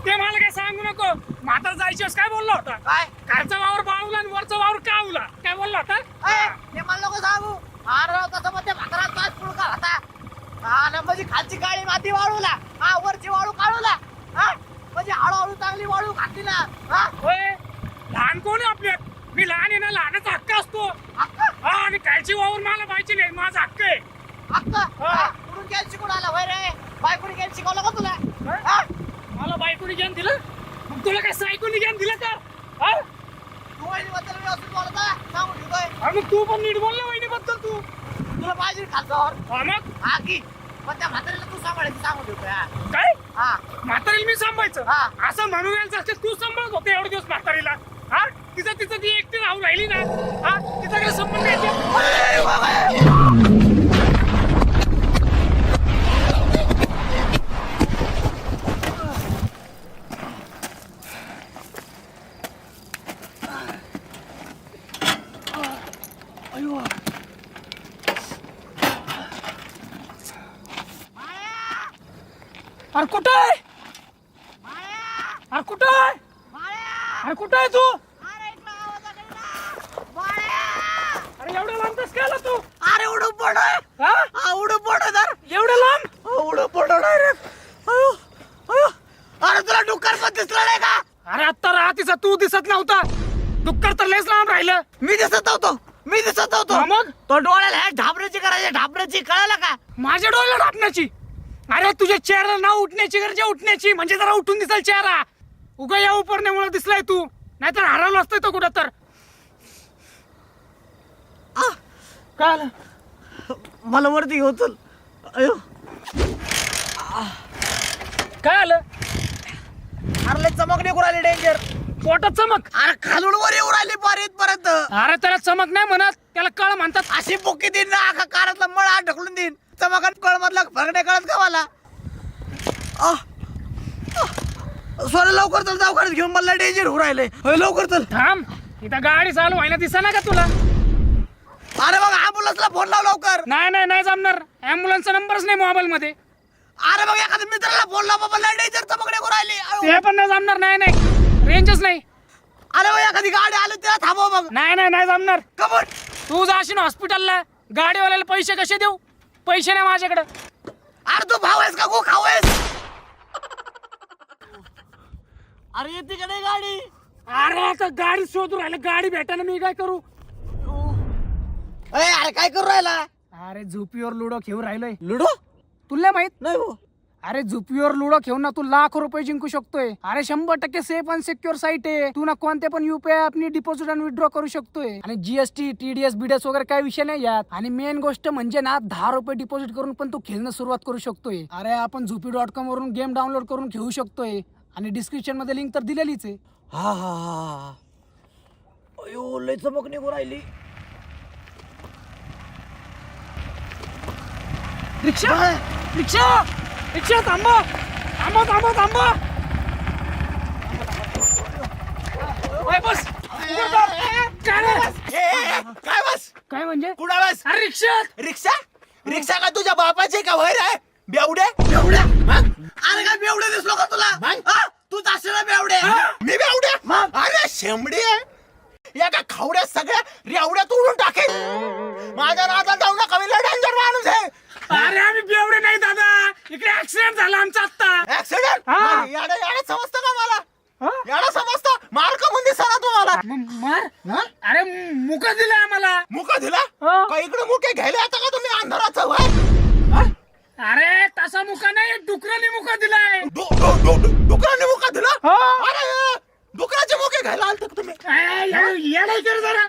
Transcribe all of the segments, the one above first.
ते मला काय सांगू नको. म्हातारा जायच्यास काय बोलला होता? काय खालचा वावर बाळूला आणि वरचा वावर कावला. काय बोलला होता? ते मला नको सांगू. अरे तसं मध्ये म्हातारा पाच पुळका होता. हा ना म्हणजे खालची काळी माती वाळूला, हा वरची वाळू काढूला, हा म्हणजे हळूहळू चांगली वाळू घातली ना. हा होय, लहान कोण आहे आपल्यात? मी लहान आहे ना, लहानाचा हक्क असतो. हक्क हा, आणि कायची वावर मला पाहिजे नाही, माझा हक्क आहे. हक्क हा. कुठून घ्यायला शिकून आला होय रे? बायकोनी घ्यायला शिकवलं का तुला? हा? हा? मला बायकोनी ज्ञान दिलं, मग तुला काय सायकोनी ज्ञान दिलं का? हा? तू वहिनीबद्दल व्यवस्थित बोलता सांगून ठेवतोय. अरे मग तू पण नीट बोल ना वहिनीबद्दल. तू तुला पाहिजे खालच्यावर हा मग हा की पण त्या म्हातारीला तू सांभाळायची सांगून ठेवतोय. हा. काय हा म्हातारीला मी सांभाळायचं? हा. असं म्हणून यायचं असते, तू सांभाळत होते एवढे दिवस म्हातारीला. हा, तिचं ती एकटी राहून राहिली ना. हा, तिचा काय संबंध यायचे? अरे कुठं आहे? अरे कुठं आहे? अरे कुठं आहे तू? अरे एवढं लांब कसं काय आला तू? अरे उडू पड हा, उडू पड तर एवढं लांब? उडू पड डायरेक्ट. अयो अयो अरे तुला डुक्कर पण दिसला नाही का? अरे आत्ता रात्रीचा तू दिसत नव्हता. डुक्कर तर लयच लांब राहिलं. मी दिसत नव्हतो. हा मग? तो डोळ्याला हे ढाबऱ्याची करायची, ढाबऱ्याची कळालं का? माझ्या डोळ्याला ढापण्याची? अरे तुझ्या चेहरा ना उठण्याची गरज उठण्याची, म्हणजे जरा उठून दिसाल चेहरा. उगा या उपरण्यामुळे दिसलाय तू, नाहीतर हरवलं असतंय तो कुठं तर. काय आलं? मला वरती घेऊ चल. अयो काय आलं? अरे चमक निघू राहिली डेंजर. पोटात चमक? अरे खालून वर येऊ राहिली पार इथपर्यंत. अरे त्याला चमक नाही म्हणत, त्याला कळ म्हणतात. अशी बुक्की देईन ना, अख्खा कारातला मळ आत ढकलून देईन. चमकात कळ मधला फरक नाही कळत का मला? सोनं लवकर चल, दवाखान्यात घेऊन मला डेंजर होऊ राहिले. लवकर चल. थांब, इथं गाडी चालू व्हायला दिसेना का तुला? अरे मग ॲम्ब्युलन्सला फोन लाव लवकर. नाही जमणार. ॲम्ब्युलन्सचा नंबरच नाही मोबाईल मध्ये. अरे मग एखाद्या मित्राला फोन लाव बाबा, डेंजर चमक निघू राहिली. अयो. ते पण नाही जमणार. नाही रेंजच नाही. अरे मग एखादी गाडी आली त्याला थांबव मग. नाही जमणार. कमन तू जाशील हॉस्पिटलला, गाडीवाल्याला पैसे कसे देऊ? पैसे नाही माझ्याकडे. अरे तू भाव आहेस का गो खाऊ आहेस? अरे येते का नाही गाडी? अरे आता गाडी शोधू राहिलं, गाडी भेटायला मी काय करू? अरे काय करू राहिला? अरे झोपीवर लुडो खेळून राहिलोय. लुडो? तुला माहित नाही हो. अरे झोपीवर लुडो खेळून ना तू लाख रुपये जिंकू शकतोय. अरे 100% सेफ आणि सिक्युअर साईट आहे. तू ना कोणते पण युपीआय ॲपनी डिपॉझिट आणि विथड्रॉ करू शकतोय. आणि जीएसटी, TDS, BDS वगैरे काही विषय नाही यात. आणि मेन गोष्ट म्हणजे ना 10 रुपये डिपॉझिट करून पण तू खेळणं सुरुवात करू शकतोय. अरे आपण झोपी.com वरून गेम डाउनलोड करून खेळू शकतोय. आणि डिस्क्रिप्शन मध्ये लिंक तर दिलेलीच आहे. हा. अयो लय चमक निघू राहिली. रिक्षा थांबा. ओय, बस. काय बस? काय म्हणजे? कुठं बस? अरे रिक्षा का तुझ्या बापाचे का वैर आहे? बेवड्या अरे काय बेवडे दिसलो का तुला? हा? तू जाशील ना बेवडे? मी बेवडे? अरे शेंबडी आहे. या का खावड्या सगळ्या रेवड्या तोडून टाकेल. माझ्या नादात जाऊ नका, मी डेंजर माणूस आहे. अरे आम्ही बेवडे नाही दादा, इकडे ऍक्सिडेंट झाला आमचा आता. ऍक्सिडेंट? हा. याडा समजतं का मला? याडा समजतं? मार का म्हणजे सरा तुम्हाला? मार? अरे मुका दिला आम्हाला. मुका दिला? हा. का इकडे मुके घ्यायला येतं का तुम्ही अंधाराचं वय? अरे तसा मुका नाही, डुकराने मुका दिलाय. डुकराने मुका दिला? हा. अरे डुकराचे मुके घ्यायला आलते का तुम्ही? येडाय कर जरा.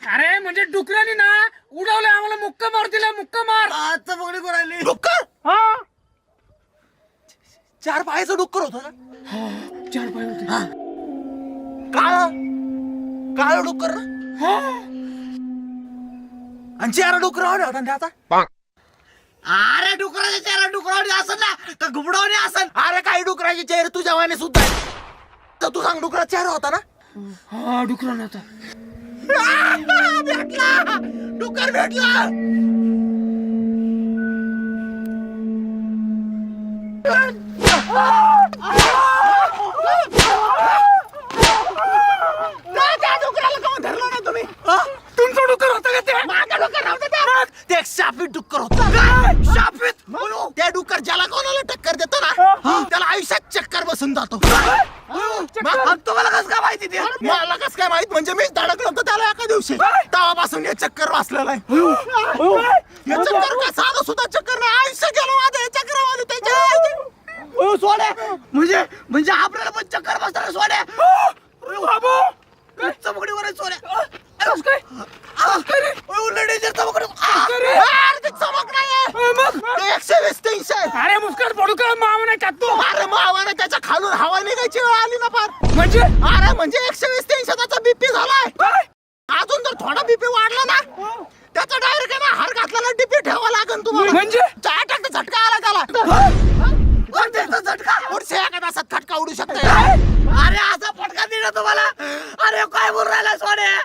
अरे म्हणजे डुकराने ना उडवलं आम्हाला, मुक्का मार दिला, मुक्का मार. आता बघणी करायली. डुक्कर? हा, 4 पायाचं डुक्कर होतं ना? 4 पाय होते. काळ डुक्कर ना? आणि 4 डुक्कर होता त्याचा? अरे डुकराचे चेहरा डुकरावणी असेल ना, तर घुबडावणी असेल. अरे काही डुकराचे चेहरे तुझ्या वाने सुद्धा आहे. तर तू सांग, डुकरा चेहरा होता ना? हा, डुकरा नव्हता. भेटला, डुकर भेटला. चक्कर बसून जातो. आणि तुम्हाला कसं काय माहिती ते? मला कस काय माहित म्हणजे मी धडकलो होतो त्याला एका दिवशी तेव्हापासून हे चक्कर वाचलेलं आहे. हे चक्कर काय साधं सुद्धा चक्कर नाही. आयुष्य गेलं माझं या चक्रामध्ये त्याच्या. सोड्या म्हणजे आपल्याला पण चक्कर बसणार सोड्या. चमकडीवर आहे सोड्या. लेडीजर चमकडी. अरे ते चमक नाहीये. ते 120 300 आहे. अरे मुस्काट पडू का मामा नाही का तू? अरे मावाने त्याच्या खालून हवा निघायची वेळ आली ना फार. म्हणजे अरे म्हणजे 120 300 त्याचा बीपी झालाय. अजून जर थोडा बीपी वाढला ना त्याचा डायरेक्ट ना हार घातलेला डीपी ठेवा लागेल तुम्हाला. म्हणजे? अटॅकचा झटका आला त्याला. झटका. पुढच्या एका तासात खटका उडू शकते. अरे असा फटका दिला तुम्हाला. अरे काय बोल राहिला सोड्या.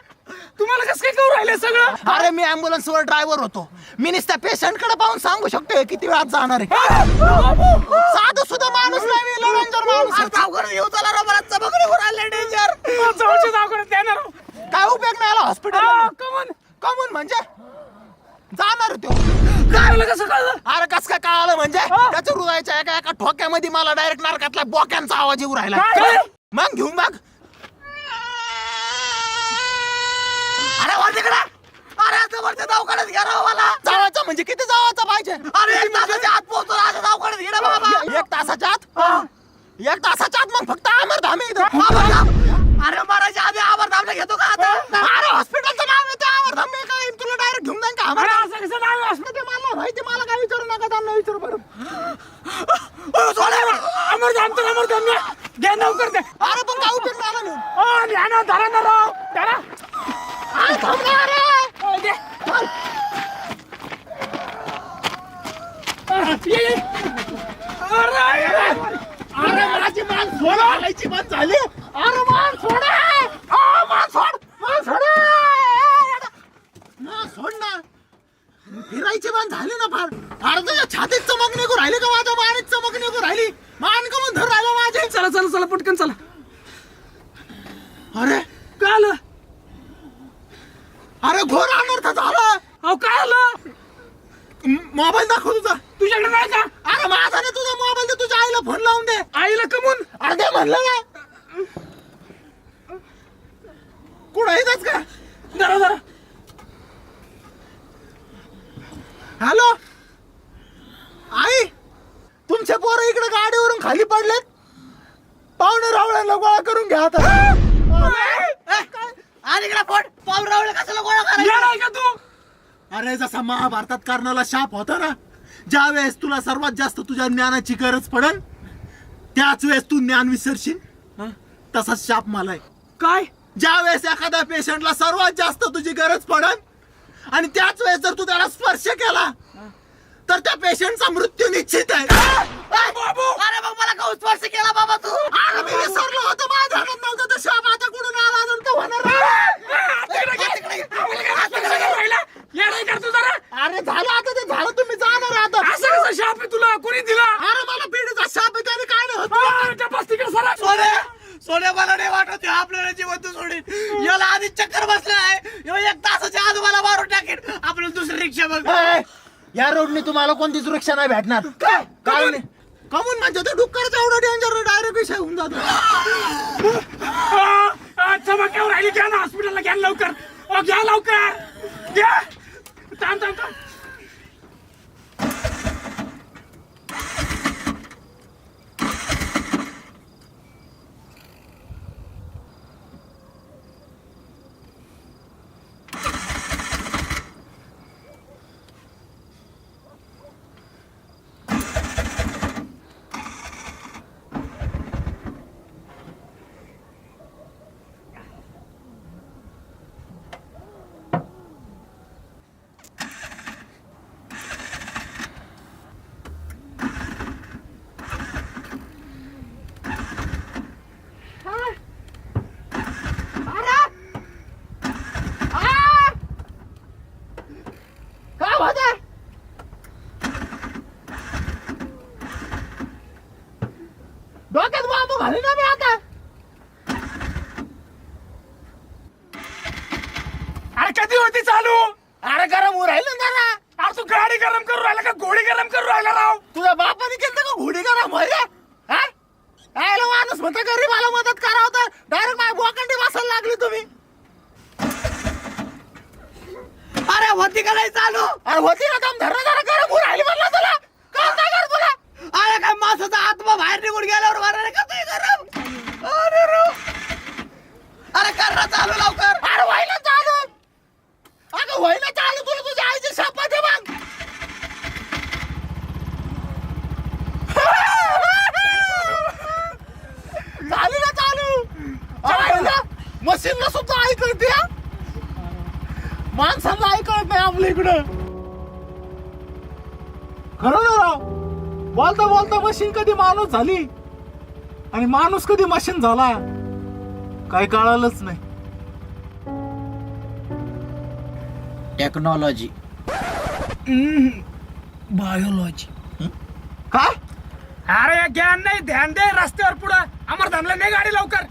तुम्हाला कसं काय करू राहिले सगळं? अरे मी अँब्युलन्स वर ड्रायव्हर होतो. मी नुसत्या पेशंट कडे पाहून सांगू शकतो किती वेळात जाणार आहे. साधू सुद्धा माणूस नाही मी लढंजर माणूस आहे. सावकार येऊ चला रे मला चमकडीवर आले डेंजर. जवळच्या दवाखान्यात देणार. काय उपयोग नाही आला हॉस्पिटल. कमन कमून म्हणजे जाणार तो. काय झालं कसं कळलं? अरे कस काय कळालं म्हणजे त्याच्या हृदयाच्या एका एका ठोक्यामध्ये मला डायरेक्ट नारकातला बोक्यांचा आवाज येऊ राहिला. काय? मग घेऊन बघ. अरे वर तिकडे. अरे आता वरच्या दवाखान्यात घ्या राव मला. जावाचा म्हणजे किती जावाचा पाहिजे. अरे एक तासाच्या आत पोहोचतो आता दवाखान्यात घे ना बाबा. 1 तासाच्या आत. 1 तासाच्या आत मग फक्त अमरधाम आहे इथं. अरे मराठी आधी आवर धामला घेतो का आता? अरे हॉस्पिटलचं नाव येतं अमरधाम. मी काय तुला डायरेक्ट घेऊन जाईन का अरे अमरधाम? असं कसं नाव आहे? ते मला माहिती. मला काय विचारू नका त्यांना विचारू बरं. अमरधाम तर अमरधाम ना. घ्या लवकर दे. अरे पण काय उपयोग झाला नाही. ध्यान धरा ना राव. धरा. अरे थांब ना रे. दे. ये, ये. अरे माझी मान सोड. हालायची मान झाली. अरे मान सोड. मान सोड. मान सोड. मान सोड ना. फिरायची मान झाली ना फार. अरे तुझ्या छातीत चमक निघू राहिली का माझ्या मानेत चमक निघू राहिली. मान का म्हणून धर राहिला माझे. चला चला चला पटकन चला. अरे काय आलं? अरे घोर अनर्थ झाला. अहो काय आलं? मोबाईल दाखव तुझा. तुझ्याकडे नाही का? अरे माझा ना तुझा मोबाईल दे. तुझ्या आईला फोन लावून दे. आईला कमून? अरे ते म्हणलं ना. कुठं येतच का? जरा जरा. हॅलो आई. तुमचे पोरं इकडे गाडीवरून खाली पडलेत. पाहुणे रावळ्यांना गोळा करून घ्या आता. आणि इकडे फोन पाऊल रावळे कशाला गोळा करायचा? येणार आहे का तू? अरे जसा महाभारतात कर्णाला शाप होता ना. ज्या वेळेस तुला सर्वात जास्त तुझ्या ज्ञानाची गरज पडेल त्याच वेळेस तू ज्ञान विसरशील. तसाच शाप मला आहे. काय? ज्या वेळेस एखाद्या पेशंटला सर्वात जास्त तुझी गरज पडेल आणि त्याच वेळेस जर तू त्याला स्पर्श केला तर त्या पेशंटचा मृत्यू निश्चित आहे. अरे मग मला का स्पर्श केला बाबा तू? अरे मी विसरलो होतो. माझ्या ध्यानात नव्हतं. तर शाप आता कुठून आला अजून तो होणार अरे झालं आता ते झालं. तुम्ही जाणार आता. असं कसं शाप आहे तुला? कोणी दिला? अरे मला पिढीचा शाप आहे त्याने काय नाही होत. सोन्या मला नाही वाटत हे आपल्याला जिवंत सोडीन. याला आधी चक्कर बसलाय. ह्यो 1 तासाच्या आधी मला मारून टाकेन. आपल्याला दुसरी रिक्षा बघ. ए, या रोडने तुम्हाला कोणतीच रिक्षा नाही भेटणार. काय नाही. कमून म्हणजे ते डुक्करचं एवढं डेंजर डायरेक्ट विषय होऊन जातो. चमक्यावर राहिली. घ्या ना हॉस्पिटलला. घ्या लवकर. घ्या लवकर. घ्या. थांब थांब थांब. झाली ना मी आता. अरे कधी होती चालू? अरे गरम होऊ राहिलं ना रा. अरे तू गाडी गरम करू राहिला का घोडी गरम करू राहिला राव? तुझ्या बापाने केलं का घोडी गरम होय रे? हा? होतं घरी मला मदत करा होतं डायरेक्ट माझ्या बोकांडी बसायला लागली तुम्ही. अरे होती का नाही चालू? अरे होती ना काम धरणं जरा गरम होऊन राहिली म्हणलं तुला काय कर तुला. अरे काय मासाचा आत्मा बाहेर निघून गेल्यावर मारणार का तू गरम? अरे रो अरे कर ना चालू लवकर. अरे व्हायला चालू अगं व्हायला चालू तुला तुझ्या आईची शपथ आहे मग. झाली ना चालू. अरे मशीनला सुद्धा आई कळते माणसाला आई कळत नाही आपल्या इकडं. खरं ना राव बोलता बोलता मशीन कधी माणूस झाली आणि माणूस कधी मशीन झाला काय कळालंच नाही. Technology biology. काय अरे ज्ञान नाही ध्यान दे रस्त्यावर पुढं अमर धानला नाही गाडी लवकर.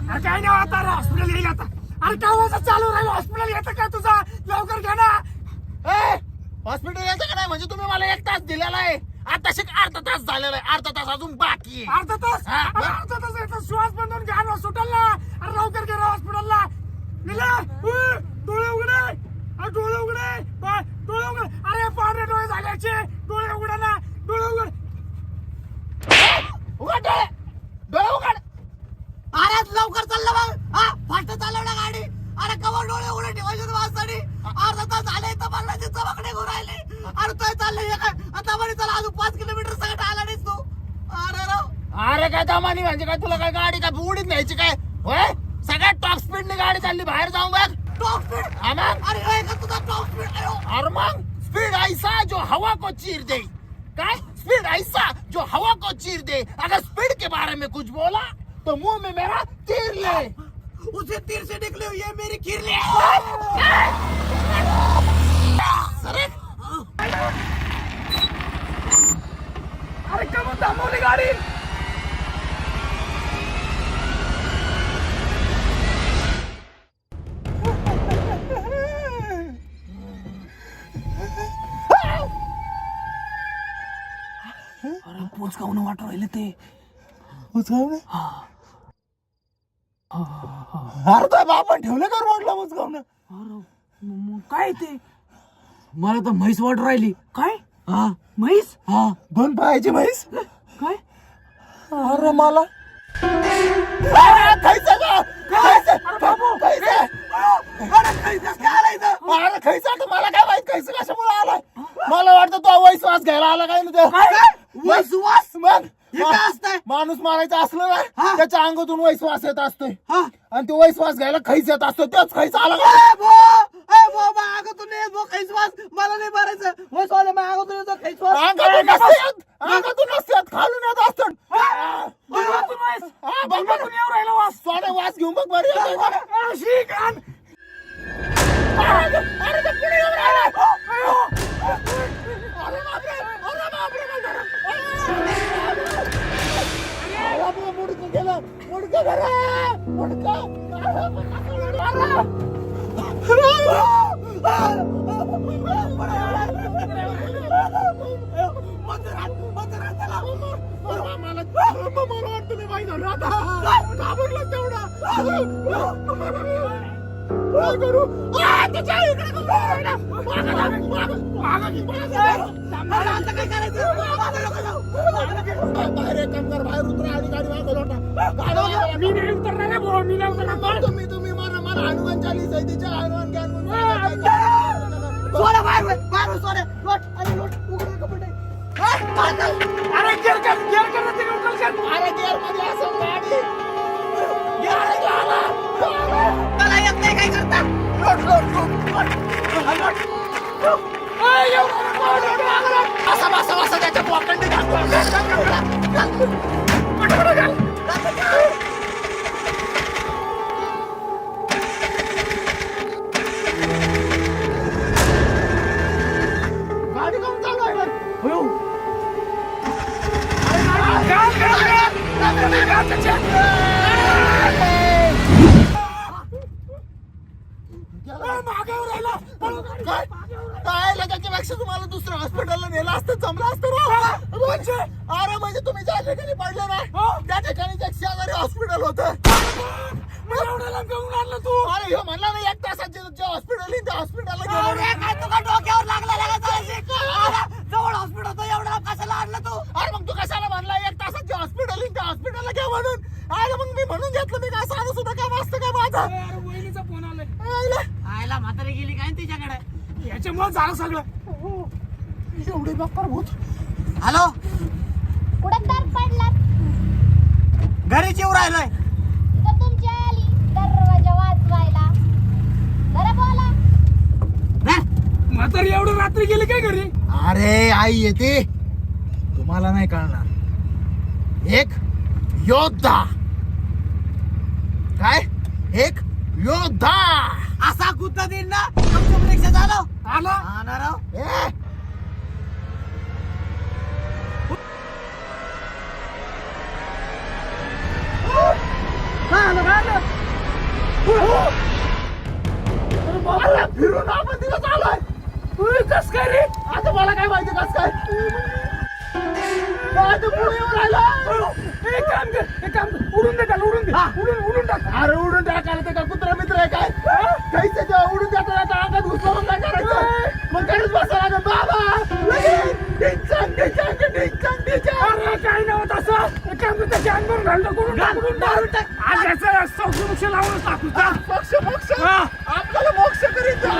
अरे काय नाही आता हॉस्पिटल येईल आता. अरे काय वाजता चालू राहील हॉस्पिटल येतं का तुझा लवकर घ्या ना. हॉस्पिटल यायचं का नाही म्हणजे तुम्ही मला 1 तास दिलेला आहे आता अर्धा तास झालेला आहे अर्धा तास अजून बाकी आहे. अर्धा तास अरे अर्धा तास येतो श्वास बंद घ्या ना सुटलला. अरे लवकर घ्या हॉस्पिटलला. डोळे उघडे डोळे उघडे डोळे उघडे. अरे पांढरे डोळे झाल्याचे डोळे उघडा ना डोळे उघड उघड डोळे डोळे उघड. अरे लवकर चाललं मग. हा फास्ट चालव ना गाडी. अरे कवर डोळे उघडे ठेवायचे वाजतानी. अर्धा तास झाले तर मला चमकडे घेऊन राहिले. अरे तो चाललंय काय आता म्हणे चला अजून 5 किलोमीटर सगळं आला नाहीस तू. अरे राव अरे काय दमानी म्हणजे काय तुला काय गाडी काय उडीत न्यायची काय होय. सगळ्यात टॉप स्पीड ने गाडी चालली बाहेर जाऊन बघ. Top speed. हा मग अरे हे का तुझा टॉप स्पीड आहे हो? और मग स्पीड ऐसा जो हवा को चीर दे. काय स्पीड ऐसा जो हवा को चीर दे. अगर स्पीड के बारे में कुछ बोला तो मुंह में मेरा तीर ले. उसे तीर से निकले हुए मेरी खीर ले. अरे अरे कम थांबवली गाडी. अरे पोचकावून वाटू राहिले ते. अरे तो बापन ठेवलं का रोडला मुचगावनं. मग काय ते मला तर म्हैस वाट राहिली. काय हा म्हैस. हा 2 पायाची म्हैस. काय अरे मला खायचं का खायचं खायचं. अरे खायचं काय आलाय इथं? अरे खायचं आता मला काय माहित खायचं कशामुळे आलाय. मला वाटतं तो वैश्वास घ्यायला आला काय ना ते. वैश्वास? मग हे काय असतंय? माणूस मारायचा असलं ना हा. त्याच्या अंगातून वैश्वास येत असतोय हा. आणि तो वैश्वास घ्यायला खायच येत असतो तेच खायचं आला का. ए भो मागतून ये भो खाईसवास. मला नाही मारायचं. हो सोने मागतून येतो खाईसवास. अंगातून नसते येत. अंगातून नसते येत. खालून येत असतो. बघतून म्हैस. हा, बघ बघ. बघतून येऊ राहिला वास. सोने वास घेऊन बघ बरं येतोय का. शी घाण. अरे ते पुढे येऊन राहिला. अरे बापरे. अरे बापरे. अरे मुडकं गेलं. मुडकं गेलं. मुडकं. मला वाटतं मी माहीत झालं आता घाबरलं तेवढा. काय करू. त्याच्या इकडे आता काय करायचं? बाहेर एक काम कर बाहेर उतरा आणि गाडी मागं लोटा. मी नाही उतरणार रे भाऊ, मी नाही उतरणार. तुम्ही मला हनुमान चालीसा आहे तिच्या हनुमान ज्ञान सोने बाहेर सोने लोट आणि लोट उघडे कपडे. अरे गेअर कर ना ते उकल कर. अरे गेअर मध्ये असेल गाडी. मला येत नाही काय करता. असं त्याच्या पॉकेटने घालतो. गाडी कोण चालू आहे. मागावर राहिला. काय काय त्याच्यापेक्षा तुम्हाला दुसऱ्या हॉस्पिटलला नेलं असतं, जमलं असतं राव. अरे म्हणजे तुम्ही ज्या ठिकाणी पडले ना त्या ठिकाणी एक शेजारी हॉस्पिटल होतं. एवढ्या लांब घेऊन आणलं तू. अरे ह्यो म्हणला ना 1 तासाचे जे हॉस्पिटल त्या हॉस्पिटलला गेलो. अरे काय तुका डोक्यावर लागला जवळ हॉस्पिटल होतं, एवढा कशाला आणलं तू? अरे मग तू कशाला म्हणला 1 तासाचे हॉस्पिटल त्या हॉस्पिटलला घ्या म्हणून? अरे मग मी म्हणून घेतलं, मी काय सांगू सुद्धा काय वाचतं काय माझं. अरे वहिनीचा फोन आलाय. आयला म्हातारी गेली काय तिच्याकडे? याच्यामुळे झालं सगळं. एवढे बेकार भूत. हॅलो, कुठं तर पडलात घरीच येऊ राहिलोय. तर तुमची आई आली दरवाजा वाजवायला. जरा बोला. म्हातारी एवढं रात्री गेली काय घरी? अरे आई येते, तुम्हाला नाही कळणार. एक योद्धा. काय? एक योद्धा. असा कुत्ता देईन ना तुमच्या रिक्षा झालो आला. आला राव. ए, अरे फिरून आपण तिला चाललोय. कस काय रे? आता मला काय माहिती कस काय. काय ते पुढे येऊन राहिला. एक काम कर, उडून दे त्याला, उडून दे. उडून टाक. अरे उडून टाकायला ते का कुत्रा मित्र आहे काय? काहीच जेव्हा उडून देता येता अंगात घुसला मग काय करायचं? मग घरीच बसायला लागेल. बाबा लगेच ढिंचाक, ढिंचाक, ढिंचाक, ढिंचाक. अरे काय नव्हत असं. एक काम कर, त्याच्या अंगावर घालतो. उडून टाक. आज याचं संरक्षण लावून टाकू. मोक्ष मोक्ष हा. आपल्याला मोक्ष करीत जा.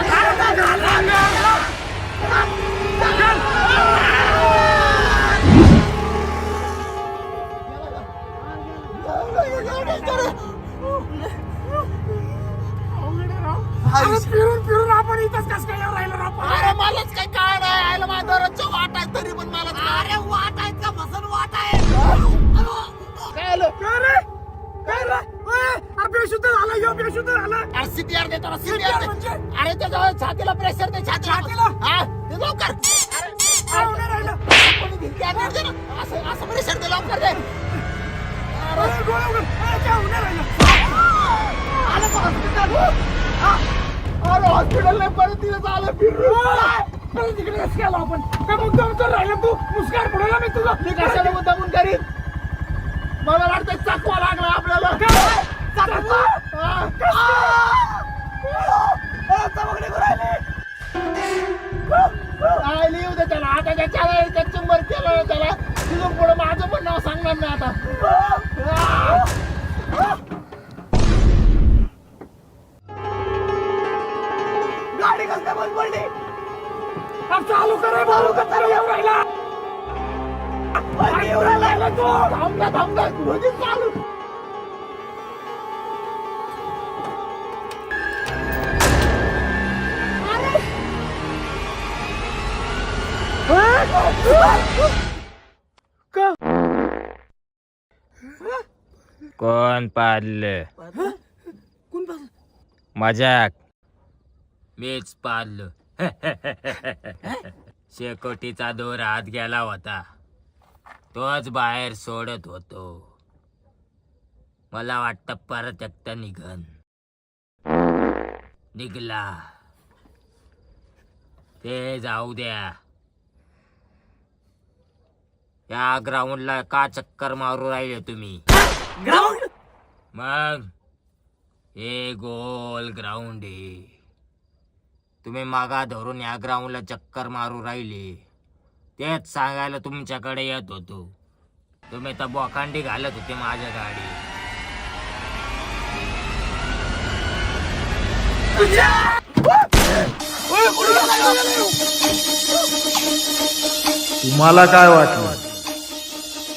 फिरून आपण इथंच कस काय राहिलो राव? अरे मलाच काय काय नाही आयला माझ्या दररोजच्या वाट आहे तरी पण मला अरे वाट आहेत का भसन वाट आहे? काय आलं. काय रे? अरे बेशुद्ध झाला, ह्यो बेशुद्ध झाला. अरे CPR दे त्याला, CPR CPR दे. म्हणजे? अरे त्याच्या छातीला प्रेशर दे, छातीला? हा ते लवकर. अरे काय होणार राहिलं? कोणी दिली त्या नाही दे ना. असं प्रेशर दे लवकर दे. अरे डोळे उघड. अरे काय होणार राहिलं? अरे हॉस्पिटल नाही परत तिला झालं फिरून. अरे तिकडे कसं गेलो आपण? काय मुद्दाम तर राहिलं तू? मुस्कार पडला मी तुझा. मी कशाला मुद्दामून करीन? मला वाटतं चकवा लागला आपल्याला. चकवा? चमकडी करायली. आयली येऊ दे त्याला. आता त्याच्या चंबर केलं त्याला. तिथून पुढे माझं पण नाव सांगणार नाही आता. गाडी कसं काय बंद पडली? अब चालू करे भाऊ, कचरा येऊ राहिला. येऊ राहिला तू. थांबता तुझी चालू. कोण पाडलं? कोण पाहिलं? मजाक. मीच पाडलं. शेकोटीचा दोर हात गेला होता, तोच बाहेर सोडत होतो. मला वाटतं परत एकटा निघला. ते जाऊ द्या. या ग्राउंडला का चक्कर मारू राहिले तुम्ही? ग्राउंड मग हे गोल ग्राउंड आहे. तुम्ही मागा धरून या ग्राउंडला चक्कर मारू राहिले. तेच सांगायला तुमच्याकडे येत होतो. तुम्ही तर बोकांडी घालत होते माझ्या गाडी. तुम्हाला काय वाटलं?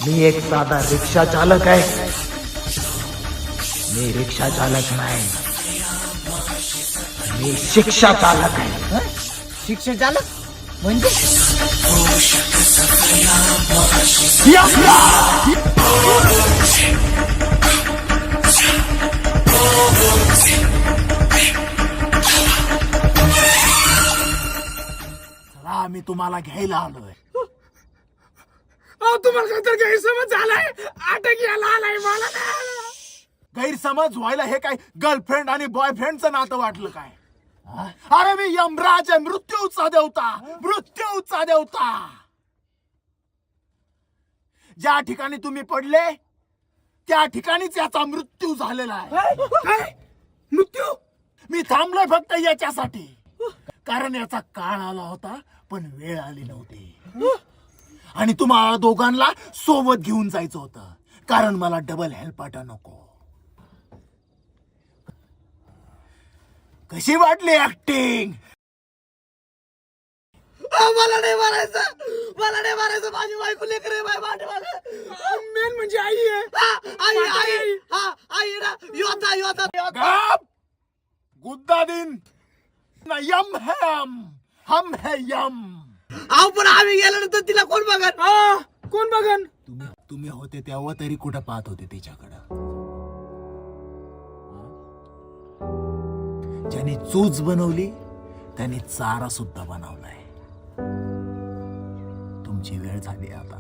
मी एक साधा रिक्षा चालक आहे? मी रिक्षा चालक नाही, मी शिक्षा चालक आहे. शिक्षण चालक म्हणजे चला मी तुम्हाला घ्यायला आलोय. तुम्हाला काहीतरी गैरसमज झालाय. अटक यायला आलाय मला ना. गैरसमज व्हायला हे काय गर्लफ्रेंड आणि बॉयफ्रेंडचं नातं वाटलं काय? अरे मी यमराज आहे, मृत्यूचा देवता, मृत्यूचा देवता. ज्या ठिकाणी तुम्ही पडले त्या ठिकाणीच याचा मृत्यू झालेला आहे. काय मृत्यू? मी थांबलोय फक्त याच्यासाठी, कारण याचा काळ आला होता पण वेळ आली नव्हती. आणि तुम्हाला दोघांना सोबत घेऊन जायचं होतं, कारण मला डबल हेल्पाटा नको. कशी वाटली ऍक्टिंग? मला नाही मारायचं, मला नाही मारायचं. माझी बायको लेकर आहे, माझ्या पाठीमागं. मेन म्हणजे आई आहे. आई आई हा आई ना, योद्धा योद्धा योद्धा. गप! गुद्दा दिन ना, यम है हम है यम. अहो पण आम्ही गेल्यानंतर तिला कोण बघत? कोण बघन? तुम्ही होते तेव्हा तरी कुठं पाहत होते तिच्याकडं? ज्याने चूज बनवली त्याने चारा सुद्धा बनवलाय. तुमची वेळ झाली आता.